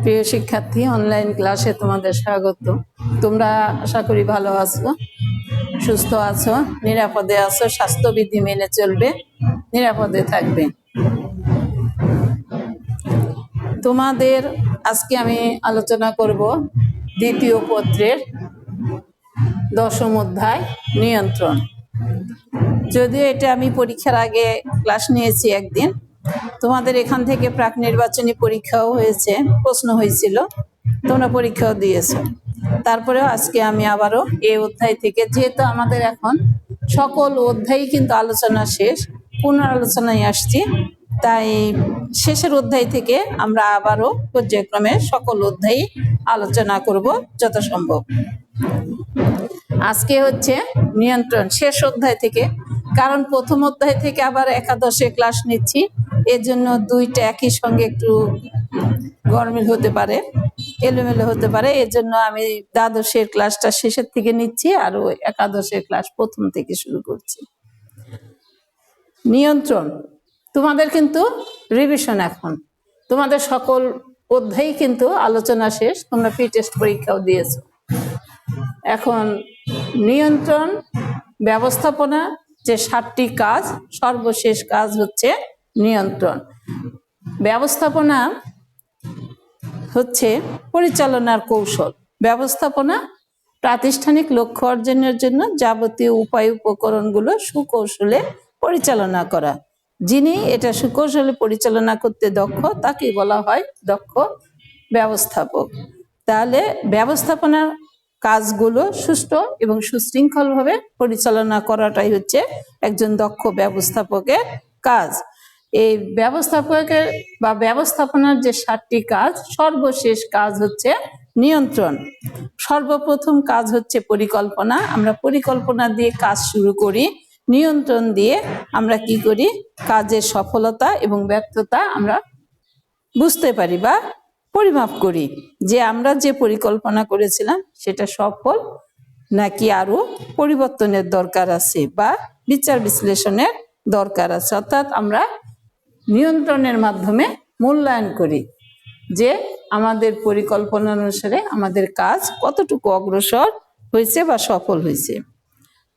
প্রিয় শিক্ষার্থী, অনলাইন ক্লাসে তোমাদের স্বাগত। তোমরা আশা করি ভালো আছো, সুস্থ আছো, নিরাপদে আছো, স্বাস্থ্যবিধি মেনে চলবে, নিরাপদে থাকবে। তোমাদের আজকে আমি আলোচনা করব দ্বিতীয় পত্রের 10ম অধ্যায় নিয়ন্ত্রণ। যদিও এটা আমি পরীক্ষার আগে ক্লাস নিয়েছি একদিন, তোমাদের এখান থেকে প্রাক নির্বাচনী পরীক্ষাও হয়েছে, প্রশ্ন হয়েছিল, তোমরা পরীক্ষাও দিয়েছো। তারপরেও আজকে আমি আবারও এই অধ্যায় থেকে, যেহেতু আমাদের এখন সকল অধ্যায় কিন্তু আলোচনা শেষ, পুনরালোচনায় আসছি, তাই শেষের অধ্যায় থেকে আমরা আবারও পর্যায়ক্রমে সকল অধ্যায় আলোচনা করব যথাসম্ভব। আজকে হচ্ছে নিয়ন্ত্রণ শেষ অধ্যায় থেকে, কারণ প্রথম অধ্যায় থেকে আবার একাদশে ক্লাস নিচ্ছি, এর জন্য দুইটা একই সঙ্গে একটু গরমিল হতে পারে, এলোমেলো হতে পারে। এর জন্য আমি দ্বাদশের ক্লাসটা শেষের থেকে নিচ্ছি আর একাদশের ক্লাস প্রথম থেকে শুরু করছি। নিয়ন্ত্রণ তোমাদের কিন্তু রিভিশন, এখন তোমাদের সকল অধ্যায় কিন্তু আলোচনা শেষ, তোমরা প্রি টেস্ট পরীক্ষাও দিয়েছো। এখন নিয়ন্ত্রণ ব্যবস্থাপনা যে 7টি কাজ, সর্বশেষ কাজ হচ্ছে নিয়ন্ত্রণ। ব্যবস্থাপনা হচ্ছে পরিচালনার কৌশল। ব্যবস্থাপনা প্রাতিষ্ঠানিক লক্ষ্য অর্জনের জন্য যাবতীয় উপায় উপকরণগুলো সুকৌশলে পরিচালনা করা। যিনি এটা সুকৌশলে পরিচালনা করতে দক্ষ, তাকে বলা হয় দক্ষ ব্যবস্থাপক। তাহলে ব্যবস্থাপনার কাজগুলো সুষ্ঠু এবং সুশৃঙ্খলভাবে পরিচালনা করাটাই হচ্ছে একজন দক্ষ ব্যবস্থাপকের কাজ। এই ব্যবস্থাপকের বা ব্যবস্থাপনার যে 7টি কাজ, সর্বশেষ কাজ হচ্ছে নিয়ন্ত্রণ। সর্বপ্রথম কাজ হচ্ছে পরিকল্পনা। আমরা পরিকল্পনা দিয়ে কাজ শুরু করি, নিয়ন্ত্রণ দিয়ে আমরা কি করি, কাজের সফলতা এবং ব্যর্থতা আমরা বুঝতে পারি বা পরিমাপ করি, যে আমরা যে পরিকল্পনা করেছিলাম সেটা সফল নাকি আরো পরিবর্তনের দরকার আছে বা বিচার বিশ্লেষণের দরকার আছে। অর্থাৎ আমরা নিয়ন্ত্রণের মাধ্যমে মূল্যায়ন করি যে আমাদের পরিকল্পনা অনুসারে আমাদের কাজ কতটুকু অগ্রসর হয়েছে বা সফল হয়েছে।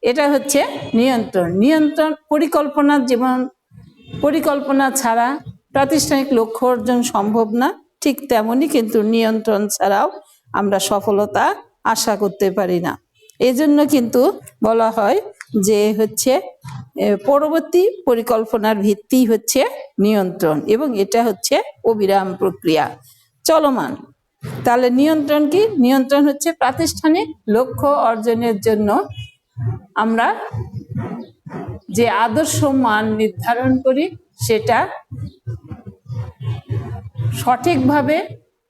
এটা হচ্ছে নিয়ন্ত্রণ। নিয়ন্ত্রণ পরিকল্পনা, যেমন পরিকল্পনা ছাড়া প্রাতিষ্ঠানিক লক্ষ্য অর্জন সম্ভব না, ঠিক তেমনি কিন্তু নিয়ন্ত্রণ ছাড়াও আমরা সফলতা আশা করতে পারি না। এজন্য কিন্তু বলা হয় যে হচ্ছে পরবর্তী পরিকল্পনার ভিত্তি হচ্ছে নিয়ন্ত্রণ, এবং এটা হচ্ছে অবিরাম প্রক্রিয়া, চলমান। তাহলে নিয়ন্ত্রণ কি? নিয়ন্ত্রণ হচ্ছে প্রাতিষ্ঠানিক লক্ষ্য অর্জনের জন্য আমরা যে আদর্শ মান নির্ধারণ করি সেটা সঠিকভাবে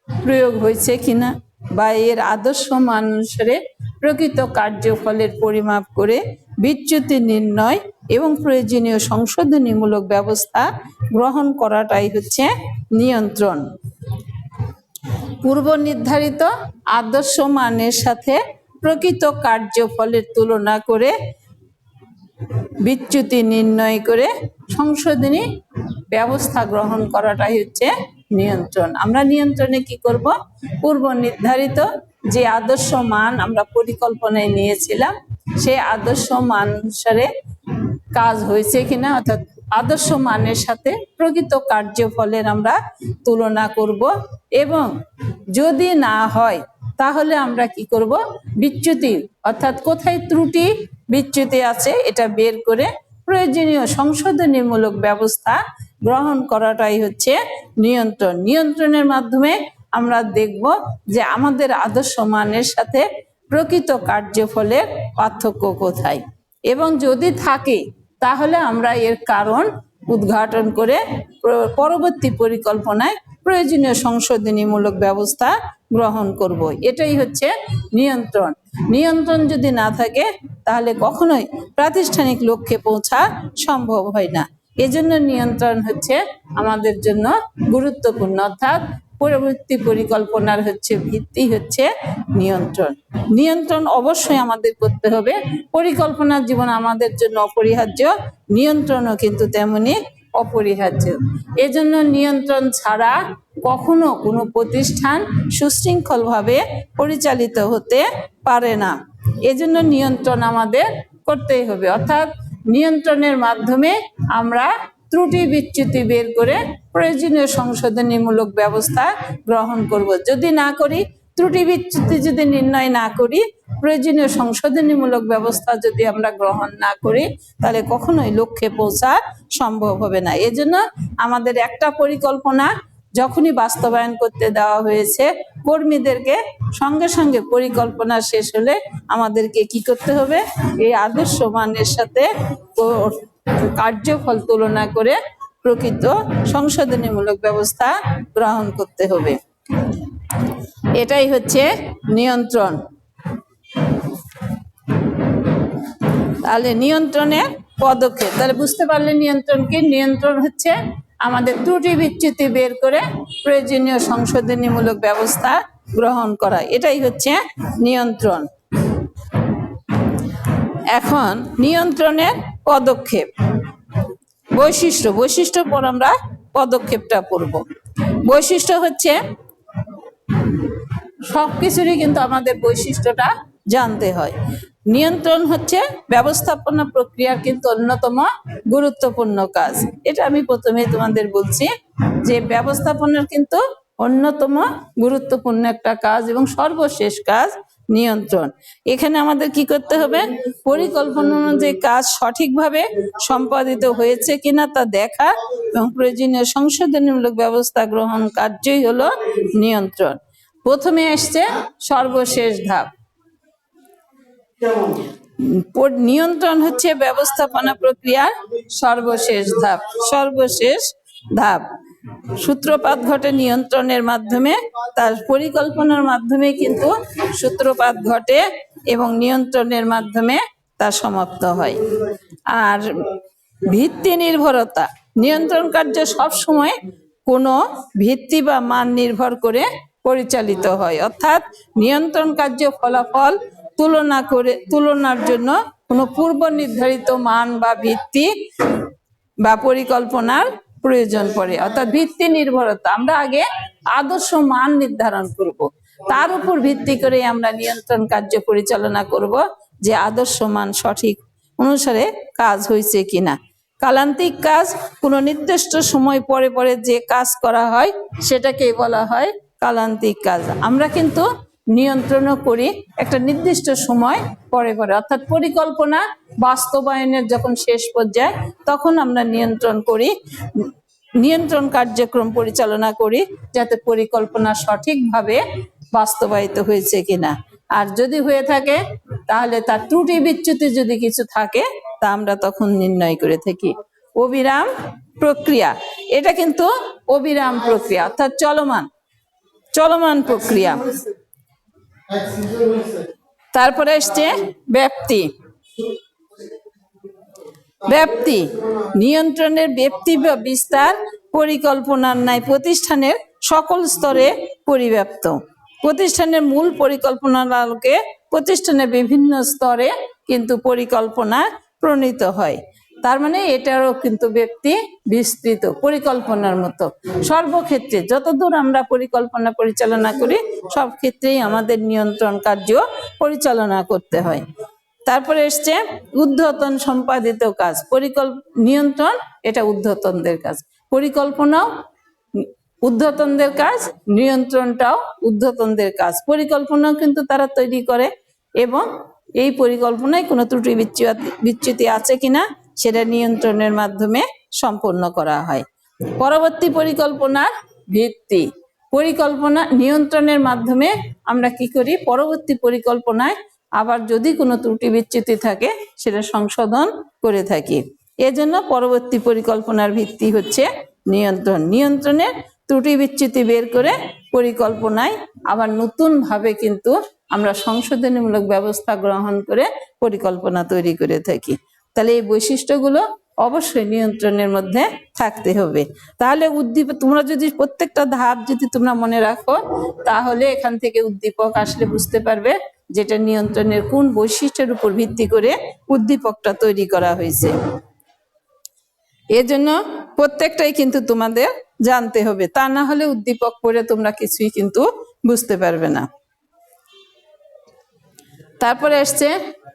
প্রয়োগ হয়েছে কিনা, বা এর আদর্শ মান অনুসারে প্রকৃত কার্যফলের পরিমাপ করে বিচ্যুতি নির্ণয় এবং প্রয়োজনীয় সংশোধনীমূলক ব্যবস্থা গ্রহণ করাটাই হচ্ছে নিয়ন্ত্রণ। পূর্ব নির্ধারিত আদর্শ মানের সাথে প্রকৃত কার্যফলের তুলনা করে বিচ্যুতি নির্ণয় করে সংশোধনী ব্যবস্থা গ্রহণ করাটাই হচ্ছে নিয়ন্ত্রণ। আমরা নিয়ন্ত্রণে কি করব? পূর্ব নির্ধারিত যে আদর্শ মান আমরা পরিকল্পনায় নিয়েছিলাম, সেই আদর্শ মান অনুসারে কাজ হয়েছে কিনা, অর্থাৎ আদর্শ মানের সাথে প্রকৃত কার্যফলের আমরা তুলনা করব, এবং যদি না হয় তাহলে আমরা কি করব? বিচ্যুতি, অর্থাৎ কোথায় ত্রুটি বিচ্যুতি আছে এটা বের করে প্রয়োজনীয় সংশোধনীমূলক ব্যবস্থা গ্রহণ করাটাই হচ্ছে নিয়ন্ত্রণ। নিয়ন্ত্রণের মাধ্যমে আমরা দেখব যে আমাদের আদর্শ মানের সাথে প্রকৃত কার্যফলের পার্থক্য কোথায়, এবং যদি থাকে তাহলে আমরা এর কারণ উদ্ঘাটন করে পরবর্তী পরিকল্পনায় প্রয়োজনীয় সংশোধনীমূলক ব্যবস্থা গ্রহণ করব। এটাই হচ্ছে নিয়ন্ত্রণ। নিয়ন্ত্রণ যদি না থাকে তাহলে কখনোই প্রাতিষ্ঠানিক লক্ষ্যে পৌঁছা সম্ভব হয় না। এজন্য নিয়ন্ত্রণ হচ্ছে আমাদের জন্য গুরুত্বপূর্ণ, অর্থাৎ পরবর্তী পরিকল্পনার হচ্ছে ভিত্তি হচ্ছে নিয়ন্ত্রণ। নিয়ন্ত্রণ অবশ্যই আমাদের করতে হবে। পরিকল্পনার জীবন আমাদের জন্য অপরিহার্য, নিয়ন্ত্রণও কিন্তু তেমনি অপরিহার্য। এজন্য নিয়ন্ত্রণ ছাড়া কখনো কোনো প্রতিষ্ঠান সুশৃঙ্খলভাবে পরিচালিত হতে পারে না। এজন্য নিয়ন্ত্রণ আমাদের করতেই হবে, অর্থাৎ নিয়ন্ত্রণের মাধ্যমে আমরা ত্রুটি বিচ্যুতি বের করে প্রয়োজনীয় সংশোধনীমূলক ব্যবস্থা গ্রহণ করব। যদি না করি, ত্রুটি বিচ্যুতি যদি নির্ণয় না করি, প্রয়োজনীয় সংশোধনীমূলক ব্যবস্থা যদি আমরা গ্রহণ না করি, তাহলে কখনোই লক্ষ্যে পৌঁছা সম্ভব হবে না। এজন্য আমাদের একটা পরিকল্পনা যখনই বাস্তবায়ন করতে দেওয়া হয়েছে, কর্মীদেরকে সঙ্গে সঙ্গে পরিকল্পনা শেষ হলে আমাদেরকে কি করতে হবে, এই আদর্শ মানের সাথে কার্যফল তুলনা করে প্রকৃত সংশোধনীমূলক ব্যবস্থা গ্রহণ করতে হবে। এটাই হচ্ছে নিয়ন্ত্রণ। তাহলে নিয়ন্ত্রণের পদক্ষেপ, তাহলে বুঝতে পারলে নিয়ন্ত্রণ কি? নিয়ন্ত্রণ হচ্ছে আমাদের ত্রুটি বিচ্যুতি বের করে প্রয়োজনীয় সংশোধনীমূলক ব্যবস্থা গ্রহণ করা, এটাই হচ্ছে নিয়ন্ত্রণ। এখন নিয়ন্ত্রণের পদক্ষেপ, বৈশিষ্ট্যর পর আমরা পদক্ষেপটা পড়ব। বৈশিষ্ট্য হচ্ছে সবকিছুরই কিন্তু আমাদের বৈশিষ্ট্যটা জানতে হয়। নিয়ন্ত্রণ হচ্ছে ব্যবস্থাপনা প্রক্রিয়ার কিন্তু অন্যতম গুরুত্বপূর্ণ কাজ। এটা আমি প্রথমে তোমাদের বলছি যে ব্যবস্থাপনার কিন্তু অন্যতম গুরুত্বপূর্ণ একটা কাজ এবং সর্বশেষ কাজ নিয়ন্ত্রণ। এখানে আমাদের কি করতে হবে, পরিকল্পনা অনুযায়ী কাজ সঠিকভাবে সম্পাদিত হয়েছে কিনা তা দেখা এবং প্রয়োজনীয় সংশোধনীমূলক ব্যবস্থা গ্রহণ কার্যই হলো নিয়ন্ত্রণ। প্রথমে আসছে সর্বশেষ ধাপ। নিয়ন্ত্রণ হচ্ছে ব্যবস্থাপনা প্রক্রিয়ার সর্বশেষ ধাপ। সূত্রপাত ঘটে নিয়ন্ত্রণের মাধ্যমে, তার পরিকল্পনার মাধ্যমে কিন্তু সূত্রপাত ঘটে এবং নিয়ন্ত্রণের মাধ্যমে তা সমাপ্ত হয়। আর ভিত্তি নির্ভরতা, নিয়ন্ত্রণ কার্য সবসময় কোনো ভিত্তি বা মান নির্ভর করে পরিচালিত হয়, অর্থাৎ নিয়ন্ত্রণ কার্য ফলাফল তুলনার জন্য কোনো পূর্ব নির্ধারিত মান বা ভিত্তি বা পরিকল্পনার প্রয়োজন পড়ে। অর্থাৎ ভিত্তি নির্ভরতা, আমরা আগে আদর্শ মান নির্ধারণ করব, তার উপর ভিত্তি করে আমরা নিয়ন্ত্রণ কার্য পরিচালনা করব যে আদর্শ মান সঠিক অনুসারে কাজ হয়েছে কিনা। কালান্তিক কাজ, কোনো নির্দিষ্ট সময় পরে পরে যে কাজ করা হয় সেটাকেই বলা হয় কালান্তিক কাজ। আমরা কিন্তু নিয়ন্ত্রণও করি একটা নির্দিষ্ট সময় পরে পরে, অর্থাৎ পরিকল্পনা বাস্তবায়নের যখন শেষ পর্যায়ে তখন আমরা নিয়ন্ত্রণ কার্যক্রম পরিচালনা করি যাতে পরিকল্পনা সঠিকভাবে বাস্তবায়িত হয়েছে কিনা। আর যদি হয়ে থাকে তাহলে তার ত্রুটি বিচ্যুতি যদি কিছু থাকে তা আমরা তখন নির্ণয় করে থাকি। অবিরাম প্রক্রিয়া, এটা কিন্তু অবিরাম প্রক্রিয়া, অর্থাৎ চলমান প্রক্রিয়া। তারপরে আসছে ব্যাপ্তি। নিয়ন্ত্রণের ব্যাপ্তি বা বিস্তার পরিকল্পনার ন্যায় প্রতিষ্ঠানের সকল স্তরে পরিব্যাপ্ত। প্রতিষ্ঠানের মূল পরিকল্পনার আলোকে প্রতিষ্ঠানের বিভিন্ন স্তরে কিন্তু পরিকল্পনা প্রণীত হয়। তার মানে এটারও কিন্তু ব্যাপ্তি বিস্তৃত, পরিকল্পনার মতো সর্বক্ষেত্রে যতদূর আমরা পরিকল্পনা পরিচালনা করি সব ক্ষেত্রেই আমাদের নিয়ন্ত্রণ কার্য পরিচালনা করতে হয়। তারপরে এসছে ঊর্ধ্বতন সম্পাদিত কাজ। নিয়ন্ত্রণ এটা ঊর্ধ্বতনদের কাজ, পরিকল্পনাও ঊর্ধ্বতনদের কাজ, নিয়ন্ত্রণটাও ঊর্ধ্বতনদের কাজ। পরিকল্পনাও কিন্তু তারা তৈরি করে এবং এই পরিকল্পনায় কোনো ত্রুটি বিচ্যুতি আছে কিনা সেটা নিয়ন্ত্রণের মাধ্যমে সম্পন্ন করা হয়। পরবর্তী পরিকল্পনার ভিত্তি, পরিকল্পনা নিয়ন্ত্রণের মাধ্যমে আমরা কি করি, পরবর্তী পরিকল্পনায় আবার যদি কোনো ত্রুটি বিচ্যুতি থাকে সেটা সংশোধন করে থাকি। এজন্য পরবর্তী পরিকল্পনার ভিত্তি হচ্ছে নিয়ন্ত্রণ। নিয়ন্ত্রণের ত্রুটি বিচ্যুতি বের করে পরিকল্পনায় আবার নতুন ভাবে কিন্তু আমরা সংশোধনীমূলক ব্যবস্থা গ্রহণ করে পরিকল্পনা তৈরি করে থাকি। তাহলে এই বৈশিষ্ট্যগুলো অবশ্যই নিয়ন্ত্রণের মধ্যে থাকতে হবে। তাহলে তোমরা যদি প্রত্যেকটা ধাপ যদি তোমরা মনে রাখো তাহলে এখান থেকে উদ্দীপক আসলে বুঝতে পারবে যেটা নিয়ন্ত্রণের কোন বৈশিষ্ট্যের উপর ভিত্তি করে উদ্দীপকটা তৈরি করা হয়েছে। এজন্য প্রত্যেকটাই কিন্তু তোমাদের জানতে হবে, তা না হলে উদ্দীপক পড়ে তোমরা কিছুই কিন্তু বুঝতে পারবে না। তারপরে আসছে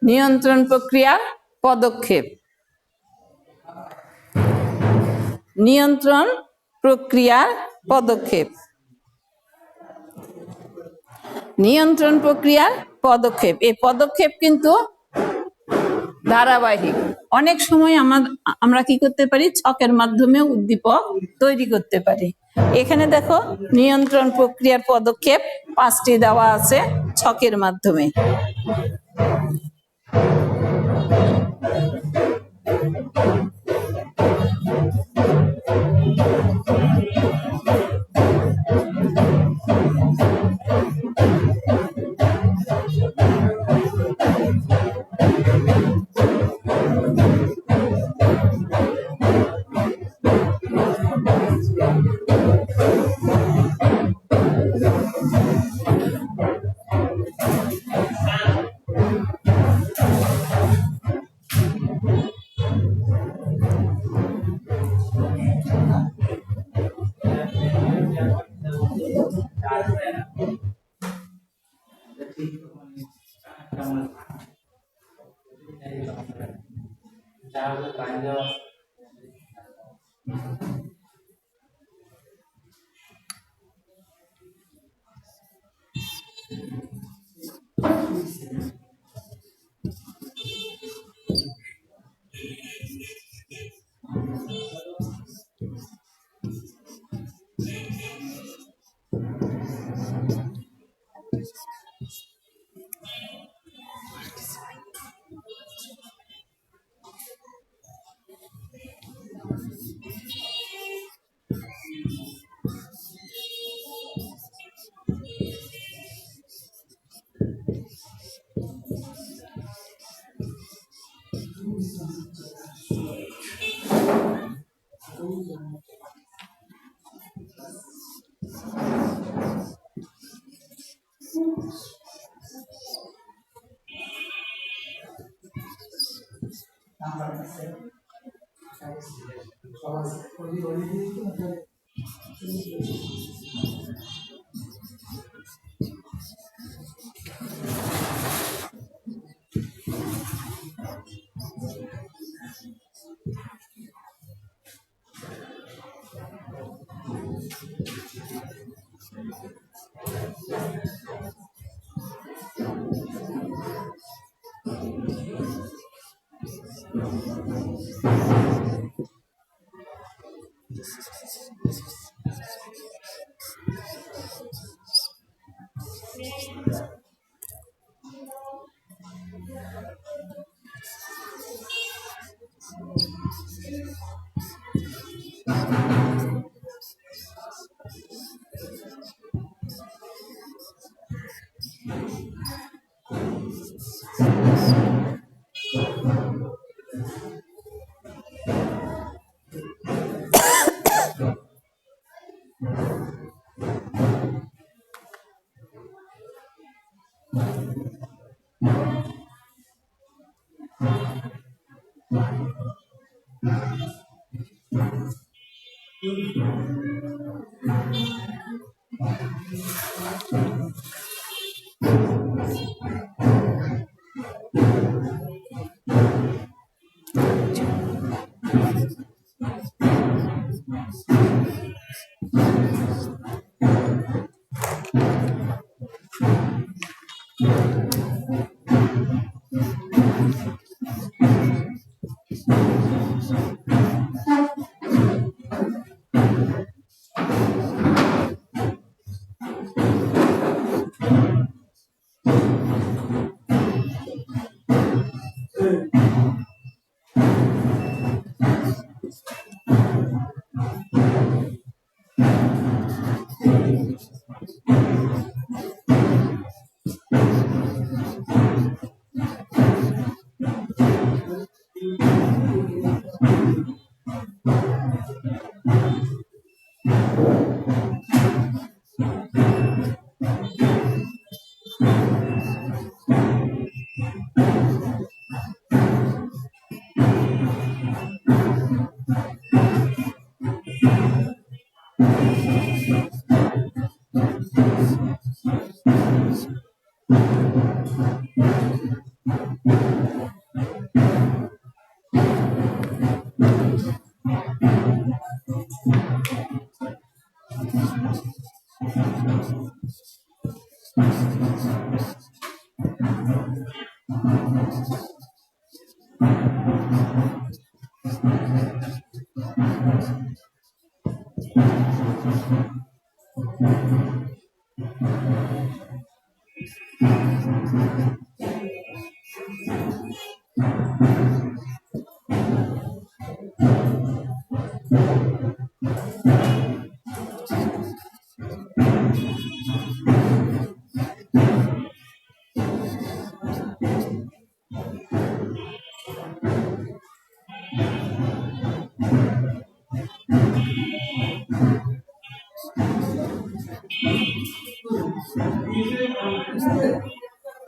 নিয়ন্ত্রণ প্রক্রিয়ার পদক্ষেপ। নিয়ন্ত্রণ প্রক্রিয়ার পদক্ষেপ। নিয়ন্ত্রণ প্রক্রিয়ার পদক্ষেপ, এই পদক্ষেপ কিন্তু ধারাবাহিক। অনেক সময় আমরা কি করতে পারি, ছকের মাধ্যমে উদ্দীপক তৈরি করতে পারি। এখানে দেখো নিয়ন্ত্রণ প্রক্রিয়ার পদক্ষেপ 5টি দেওয়া আছে ছকের মাধ্যমে।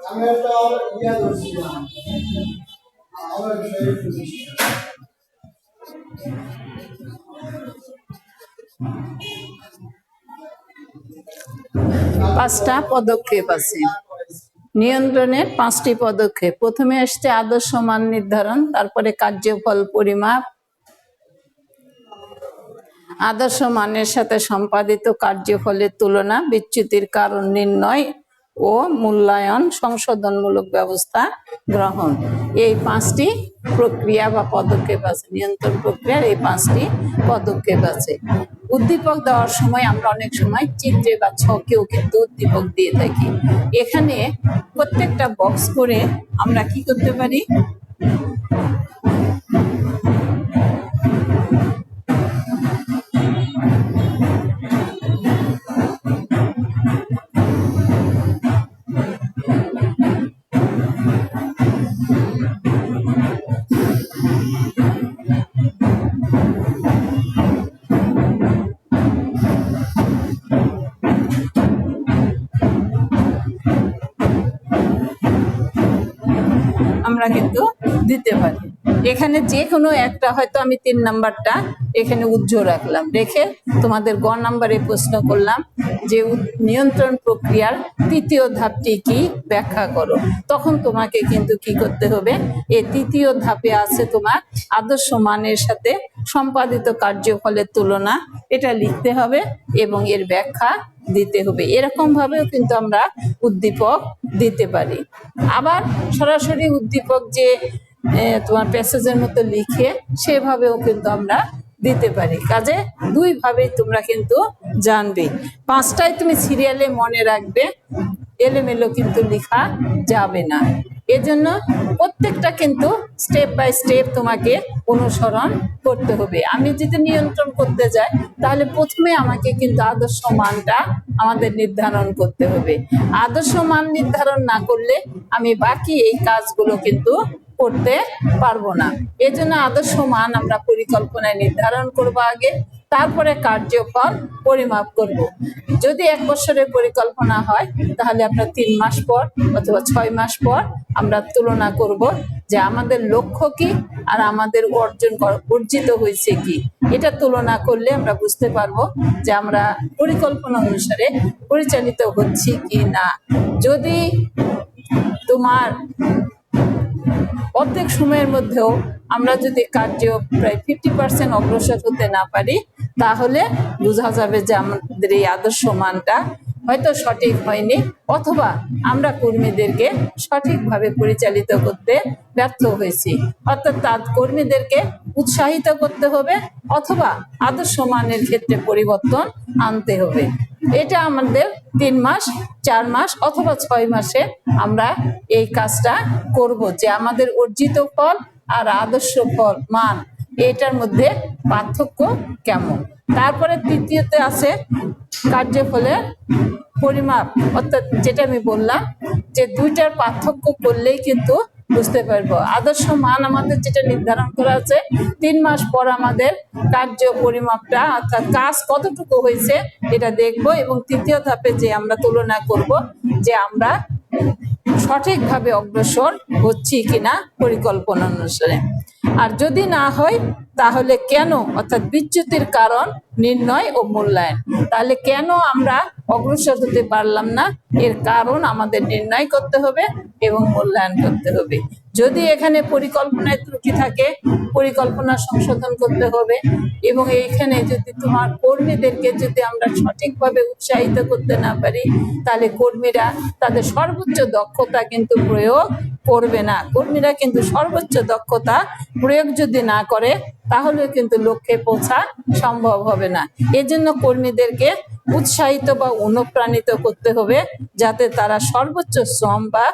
আমি একটা ইয়া ধরছিলাম আমার শরীর পাঁচটা পদক্ষেপ আছে নিয়ন্ত্রণের। পাঁচটি পদক্ষেপ। প্রথমে আসছে আদর্শ মান নির্ধারণ, তারপরে কার্যফল পরিমাপ, আদর্শ মানের সাথে সম্পাদিত কার্যফলের তুলনা, বিচ্যুতির কারণ নির্ণয় ও মূল্যায়ন, সংশোধনমূলক ব্যবস্থা গ্রহণ। এই পাঁচটি প্রক্রিয়া বা পদক্ষেপ আছে। নিয়ন্ত্রণ প্রক্রিয়ার এই পাঁচটি পদক্ষেপ আছে। উদ্দীপক দেওয়ার সময় আমরা অনেক সময় চিত্রে বা ছকেও কিন্তু উদ্দীপক দিয়ে থাকি। এখানে প্রত্যেকটা বক্স করে আমরা কি করতে পারি, আমরা কিন্তু দিতে পারি। এখানে যে কোনো একটা, হয়তো আমি 3 নাম্বারটা এখানে উজ্জ্বল রাখলাম, রেখে তোমাদের গ নাম্বারে প্রশ্ন করলাম যে নিয়ন্ত্রণ প্রক্রিয়ার তৃতীয় ধাপটি কি ব্যাখ্যা করো। তখন তোমাকে কিন্তু কি করতে হবে, এই তৃতীয় ধাপে আছে তোমার আদর্শ মানের সাথে সম্পাদিত কার্যফলের তুলনা, এটা লিখতে হবে এবং এর ব্যাখ্যা দিতে হবে। এরকম ভাবেও কিন্তু আমরা উদ্দীপক দিতে পারি। আবার সরাসরি উদ্দীপক যে তোমার প্যাসেজের মতো লিখে সেভাবেও কিন্তু আমরা দিতে পারি। কাজে দুই ভাবে তোমরা কিন্তু জানবে। পাঁচটাই তুমি সিরিয়ালে মনে রাখবে, এলোমেলো কিন্তু লেখা যাবে না। এজন্য প্রত্যেকটা কিন্তু স্টেপ বাই স্টেপ তোমাকে অনুসরণ করতে হবে। আমি যদি নিয়ন্ত্রণ করতে যাই তাহলে প্রথমে আমাকে কিন্তু আদর্শ মানটা আমাদের নির্ধারণ করতে হবে। আদর্শ মান নির্ধারণ না করলে আমি বাকি এই কাজগুলো কিন্তু করতে পারবো না। এজন্য আদর্শ মান আমরা পরিকল্পনায় নির্ধারণ করব আগে, তারপরে কার্যফল পরিমাপ করব। যদি 1 বছরের পরিকল্পনা হয় তাহলে আমরা 3 মাস পর অথবা 6 মাস পর আমরা তুলনা করব যে আমাদের লক্ষ্য কি আর আমাদের অর্জিত হয়েছে কি। এটা তুলনা করলে আমরা বুঝতে পারবো যে আমরা পরিকল্পনা অনুসারে পরিচালিত হচ্ছি কি না। যদি তোমার অর্ধেক সময়ের মধ্যেও আমরা যদি কার্য প্রায় 50% অগ্রসর হতে না পারি তাহলে বোঝা যাবে যে আমাদের এই আদর্শ মানটা হয়তো সঠিক হয়নি, অথবা আমরা কর্মীদেরকে সঠিকভাবে পরিচালিত করতে ব্যর্থ হয়েছি। অর্থাৎ তার কর্মীদেরকে উৎসাহিত করতে হবে অথবা আদর্শ মানের ক্ষেত্রে পরিবর্তন আনতে হবে। এটা আমাদের 3 মাস 4 মাস অথবা 6 মাসে আমরা এই কাজটা করব, যে আমাদের অর্জিত ফল আর আদর্শ ফল মান এটার মধ্যে পার্থক্য কেমন। তারপরে তৃতীয়তে আছে কার্যফলের পরিমাপ, অর্থাৎ যেটা আমি বললাম যে দুইটার পার্থক্য করলেই কিন্তু বুঝতে পারবো। আদর্শ মান আমাদের যেটা নির্ধারণ করা আছে 3 মাস পর আমাদের কার্য পরিমাপটা অর্থাৎ কাজ কতটুকু হয়েছে এটা দেখব, এবং তৃতীয় ধাপে যে আমরা তুলনা করব যে আমরা সঠিকভাবে অগ্রসর হচ্ছি কিনা পরিকল্পনা অনুসারে। আর যদি না হয় তাহলে কেন, অর্থাৎ বিচ্যুতির কারণ নির্ণয় ও মূল্যায়ন। তাহলে কেন আমরা অগ্রসর হতে পারলাম না, এর কারণ আমাদের নির্ণয় করতে হবে এবং মূল্যায়ন করতে হবে। যদি এখানে পরিকল্পনায় ত্রুটি থাকে, পরিকল্পনা সংশোধন করতে হবে। এবং এইখানে যদি তোমার কর্মীদেরকে যদি আমরা সঠিকভাবে উৎসাহিত করতে না পারি, তাহলে কর্মীরা তাদের সর্বোচ্চ দক্ষতা কিন্তু প্রয়োগ করবে না। কর্মীরা কিন্তু সর্বোচ্চ দক্ষতা প্রয়োগ যদি না করে, তাহলে কিন্তু লক্ষ্যে পৌঁছা সম্ভব হবে না। এজন্য কর্মীদেরকে উৎসাহিত বা অনুপ্রাণিত করতে হবে, যাতে তারা সর্বোচ্চ শ্রম বা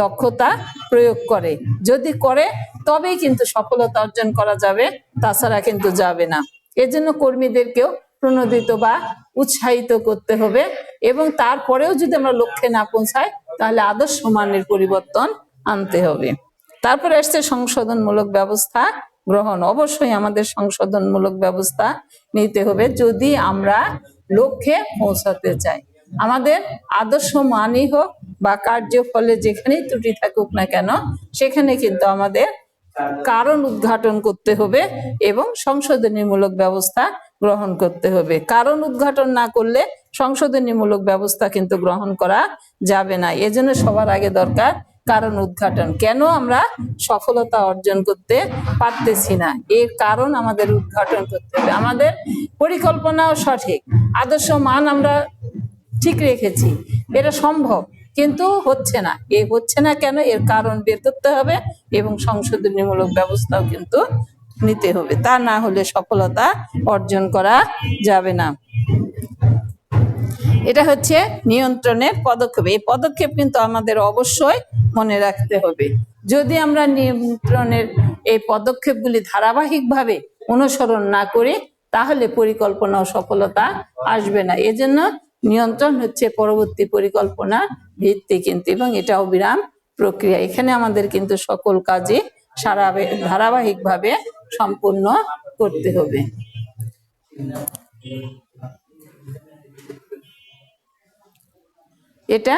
দক্ষতা প্রয়োগ করে। যদি করে তবেই কিন্তু সফলতা অর্জন করা যাবে, তাছাড়া কিন্তু যাবে না। এজন্য কর্মীদেরকেও প্রণোদিত বা উৎসাহিত করতে হবে। এবং তারপরেও যদি আমরা লক্ষ্যে না পৌঁছাই, তাহলে আদর্শ মানের পরিবর্তন আনতে হবে। তারপরে আসছে সংশোধনমূলক ব্যবস্থা গ্রহণ। অবশ্যই আমাদের সংশোধনমূলক ব্যবস্থা নিতে হবে যদি আমরা লক্ষ্যে পৌঁছাতে চাই। আমাদের আদর্শ মানই হোক বা কার্যফলে যেখানেই ত্রুটি থাকুক না কেন, সেখানে কিন্তু আমাদের কারণ উদ্ঘাটন করতে হবে এবং সংশোধনীমূলক ব্যবস্থা গ্রহণ করতে হবে। কারণ উদ্ঘাটন না করলে সংশোধনীমূলক ব্যবস্থা কিন্তু গ্রহণ করা যাবে না। এজন্য সবার আগে দরকার কারণ উদ্ঘাটন। কেন আমরা সফলতা অর্জন করতে পারতেছি না, এর কারণ আমাদের উদ্ঘাটন করতে হবে। আমাদের পরিকল্পনাও সঠিক, আদর্শ মান আমরা ঠিক রেখেছি, এটা সম্ভব, কিন্তু হচ্ছে না। হচ্ছে না কেন, এর কারণ বের করতে হবে এবং সংশোধনীমূলক ব্যবস্থাও কিন্তু নিতে হবে। তা না হলে সফলতা অর্জন করা যাবে না। এটা হচ্ছে নিয়ন্ত্রণের পদক্ষেপ। এই পদক্ষেপ কিন্তু আমাদের অবশ্যই মনে রাখতে হবে। যদি আমরা নিয়ন্ত্রণের এই পদক্ষেপগুলি ধারাবাহিকভাবে অনুসরণ না করি, তাহলে পরিকল্পনা ও সফলতা আসবে না। এজন্য নিয়ন্ত্রণ হচ্ছে পরবর্তী পরিকল্পনা ভিত্তি কিন্তু, এবং এটা অবিরাম প্রক্রিয়া। এখানে আমাদের কিন্তু সকল কাজে ধারাবাহিকভাবে সম্পূর্ণ করতে হবে। এটা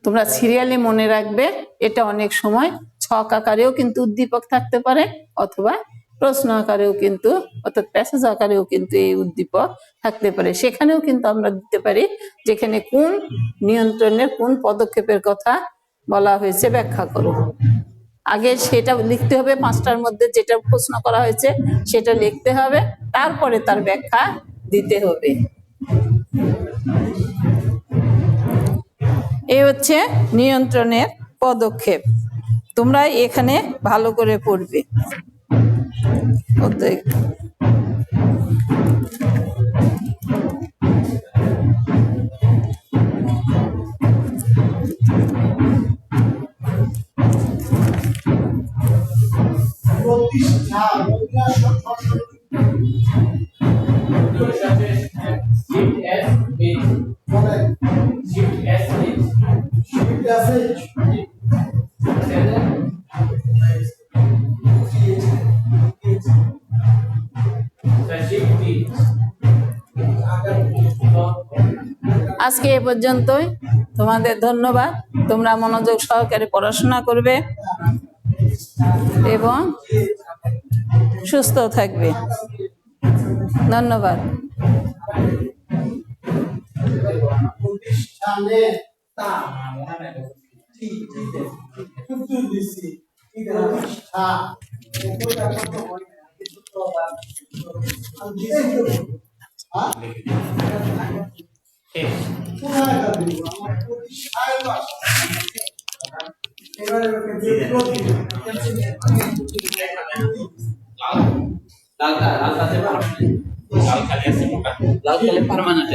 তোমরা সিরিয়ালে মনে রাখবে। এটা অনেক সময় ছক আকারেও কিন্তু উদ্দীপক থাকতে পারে, অথবা প্রশ্ন আকারেও কিন্তু, অর্থাৎ প্যাসেজ আকারেও কিন্তু এই উদ্দীপক থাকতে পারে। সেখানেও কিন্তু আমরা দিতে পারি যেখানে কোন নিয়ন্ত্রণের কোন পদক্ষেপের কথা বলা হয়েছে ব্যাখ্যা করো। আগে সেটা লিখতে হবে, পাঁচটার মধ্যে যেটা প্রশ্ন করা হয়েছে সেটা লিখতে হবে, তারপরে তার ব্যাখ্যা দিতে হবে। এই হচ্ছে নিয়ন্ত্রণের পদক্ষেপ। তোমরা এখানে ভালো করে পড়বে। আজকে এ পর্যন্তই। তোমাদের ধন্যবাদ। তোমরা মনোযোগ সহকারে পড়াশোনা করবে এবং সুস্থ থাকবে। ধন্যবাদ। লাল কালি আছে মোটা, লাল কালি পার্মানেন্ট।